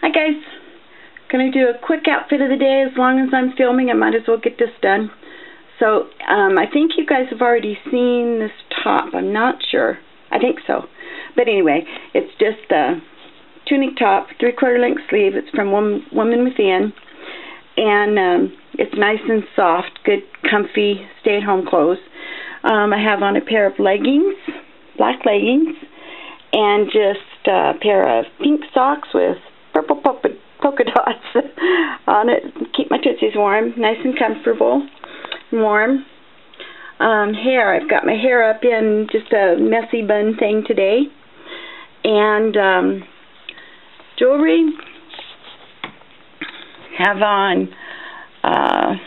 Hi guys, gonna do a quick outfit of the day. As long as I'm filming, I might as well get this done. So I think you guys have already seen this top. I'm not sure. I think so. But anyway, it's just a tunic top, 3/4 length sleeve. It's from Woman Within, and it's nice and soft, good, comfy, stay-at-home clothes. I have on a pair of leggings, black leggings, and just a pair of pink socks with purple polka dots on it. Keep my tootsies warm, nice and comfortable, warm. Hair, I've got my hair up in just a messy bun thing today. And jewelry, have on a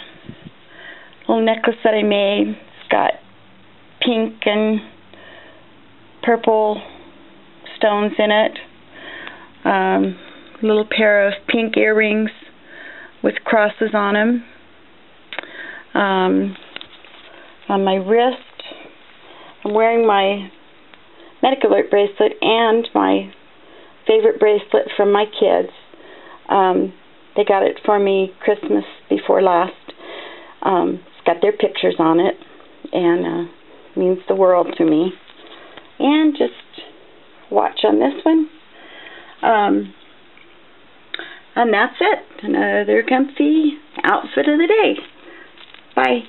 little necklace that I made. It's got pink and purple stones in it. Little pair of pink earrings with crosses on them. On my wrist, I'm wearing my Medic Alert bracelet and my favorite bracelet from my kids. They got it for me Christmas before last. It's got their pictures on it, and means the world to me. And just watch on this one. And that's it. Another comfy outfit of the day. Bye.